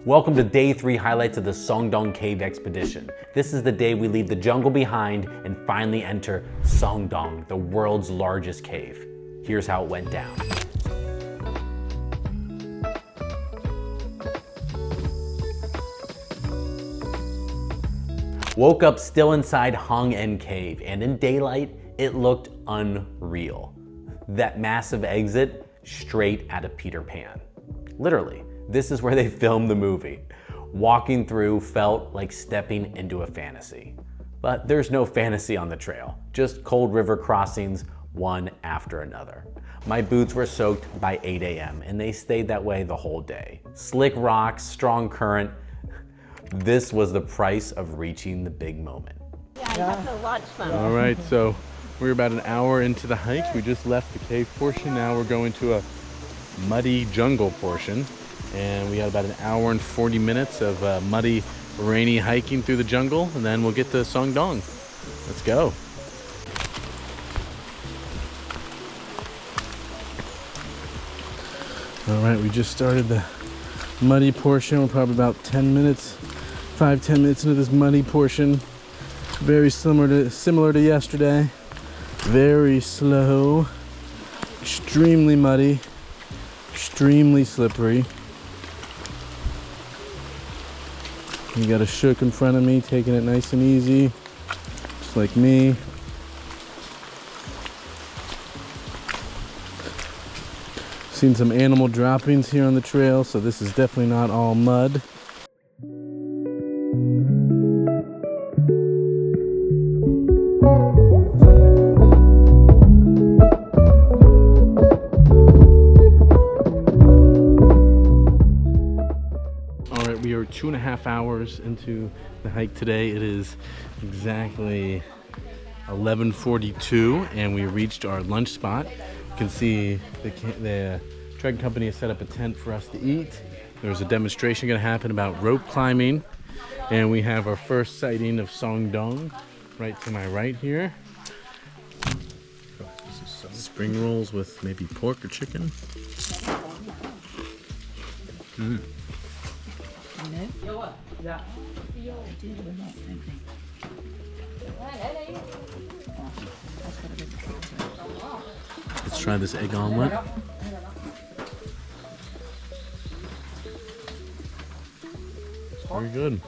Welcome to day 3 highlights of the Son Doong Cave Expedition. This is the day we leave the jungle behind and finally enter Son Doong, the world's largest cave. Here's how it went down. Woke up still inside Hong En Cave, and in daylight, it looked unreal. That massive exit, straight out of Peter Pan. Literally, this is where they filmed the movie. Walking through felt like stepping into a fantasy. But there's no fantasy on the trail, just cold river crossings, one after another. My boots were soaked by 8 a.m. and they stayed that way the whole day. Slick rocks, strong current. This was the price of reaching the big moment. All right, so we're about an hour into the hike. We just left the cave portion. Now we're going to a muddy jungle portion. And we got about an hour and 40 minutes of muddy, rainy hiking through the jungle. And then we'll get to Son Doong. Let's go. All right, we just started the muddy portion. We're probably about 10 minutes, 5-10 minutes into this muddy portion. Very similar to yesterday. Very slow, extremely muddy, extremely slippery. You got a shook in front of me, taking it nice and easy, just like me. Seen some animal droppings here on the trail, so this is definitely not all mud. We are 2.5 hours into the hike today. It is exactly 11:42 and we reached our lunch spot. You can see the trekking company has set up a tent for us to eat. There's a demonstration going to happen about rope climbing, and we have our first sighting of Son Doong right to my right here. Spring rolls with maybe pork or chicken. Let's try this egg omelet. It's very good.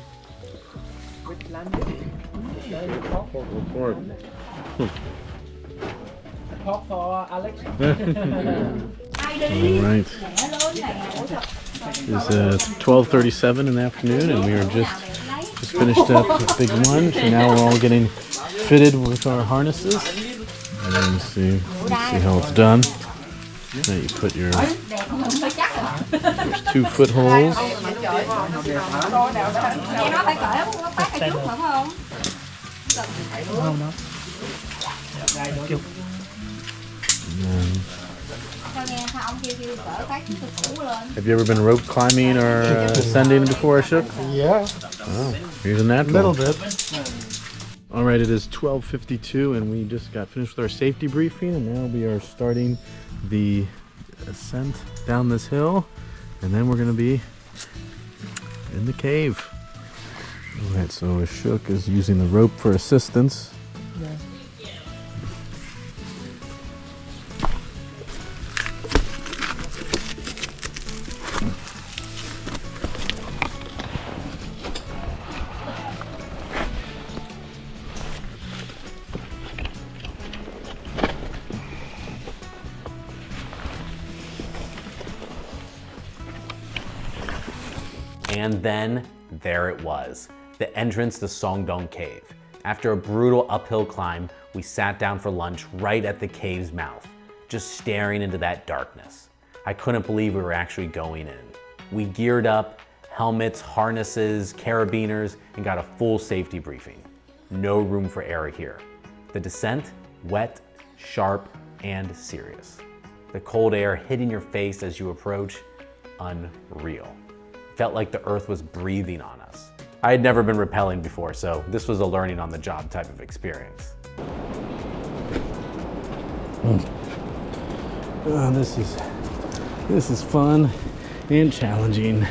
Pork. Pork for Alex. All right. It's 12:37 in the afternoon, and we are just finished up a big lunch, and now we're all getting fitted with our harnesses. And let me see how it's done. Now you put your, there's 2 footholds. Have you ever been rope climbing or ascending before, Shook? Yeah. Oh, here's a natural. A little bit. All right, it is 12:52 and we just got finished with our safety briefing, and now we are starting the ascent down this hill, and then we're going to be in the cave. All right, so Shook is using the rope for assistance. Yeah. And then there it was, the entrance to Son Doong Cave. After a brutal uphill climb, we sat down for lunch right at the cave's mouth, just staring into that darkness. I couldn't believe we were actually going in. We geared up, helmets, harnesses, carabiners, and got a full safety briefing. No room for error here. The descent, wet, sharp, and serious. The cold air hitting your face as you approach, unreal. Felt like the earth was breathing on us. I had never been rappelling before, so this was a learning on the job type of experience. This is fun and challenging.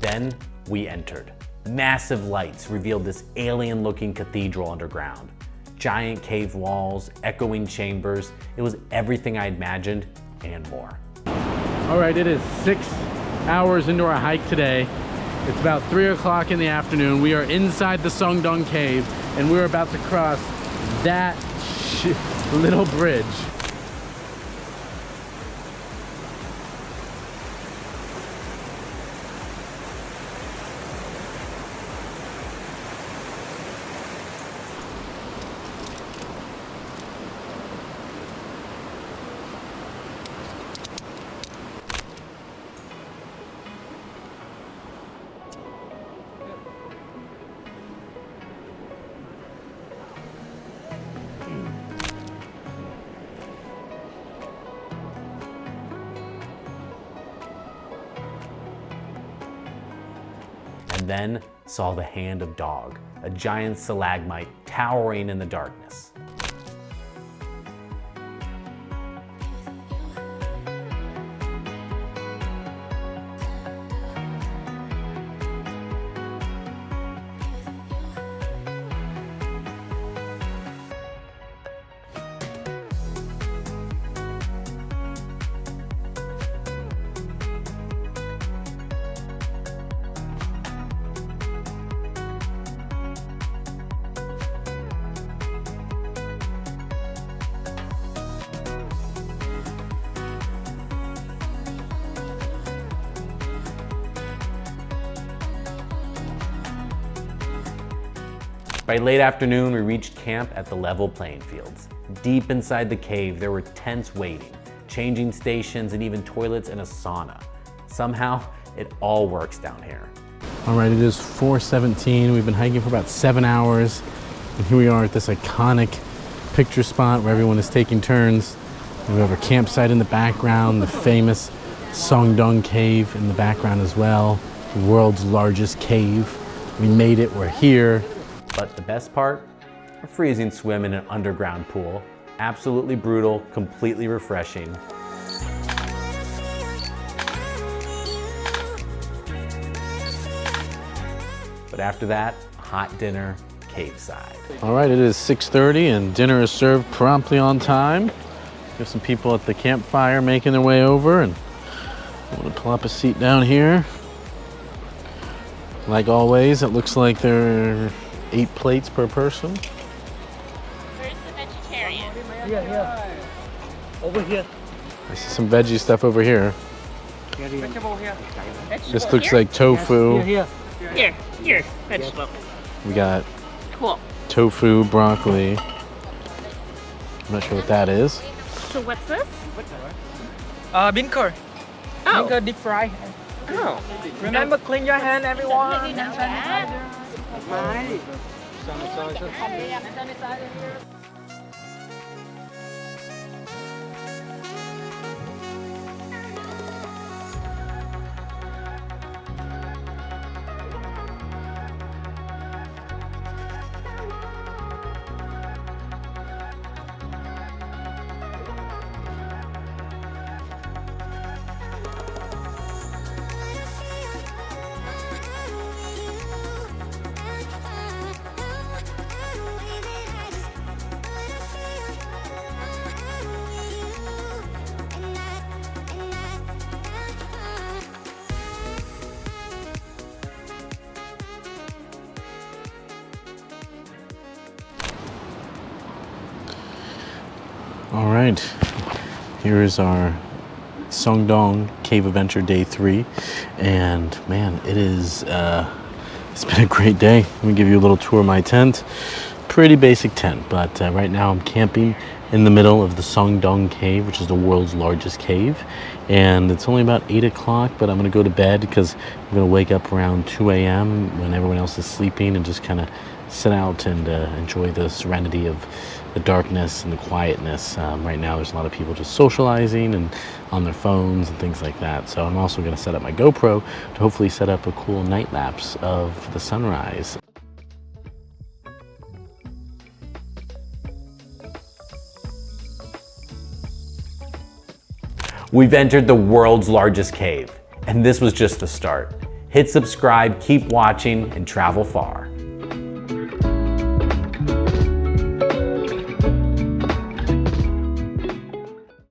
Then Then we entered. Massive lights revealed this alien-looking cathedral underground. Giant cave walls, echoing chambers. It was everything I imagined and more. All right, it is 6 hours into our hike today. It's about 3 o'clock in the afternoon. We are inside the Son Doong Cave, and we're about to cross that little bridge. And then saw the hand of Dog, a giant stalagmite towering in the darkness. By late afternoon, we reached camp at the level playing fields. Deep inside the cave, there were tents waiting, changing stations, and even toilets and a sauna. Somehow, it all works down here. All right, it is 4:17. We've been hiking for about 7 hours. And here we are at this iconic picture spot where everyone is taking turns. And we have our campsite in the background, the famous Son Doong Cave in the background as well. The world's largest cave. We made it, we're here. But the best part? A freezing swim in an underground pool. Absolutely brutal, completely refreshing. But after that, a hot dinner, cave side. All right, it is 6:30 and dinner is served promptly on time. We have some people at the campfire making their way over, and I'm gonna pull up a seat down here. Like always, it looks like there are 8 plates per person. Where's the vegetarian? Here. Over here. I see some veggie stuff over here. Vegetable here. This looks like tofu. Here. Here, vegetable. We got Cool. tofu, broccoli. I'm not sure what that is. So what's this? Bean curd. Oh. Bean curd deep fry. Oh. Remember, clean your hand, everyone. All right, here is our Son Doong Cave Adventure Day 3, and man, it is it's been a great day. Let me give you a little tour of my tent. Pretty basic tent, but right now I'm camping in the middle of the Son Doong Cave, which is the world's largest cave, and it's only about 8 o'clock, but I'm gonna go to bed because I'm gonna wake up around 2 a.m. when everyone else is sleeping and just kind of sit out and enjoy the serenity of the darkness and the quietness. Right now there's a lot of people just socializing and on their phones and things like that. So I'm also going to set up my GoPro to hopefully set up a cool night lapse of the sunrise. We've entered the world's largest cave, and this was just the start. Hit subscribe, keep watching, and travel far.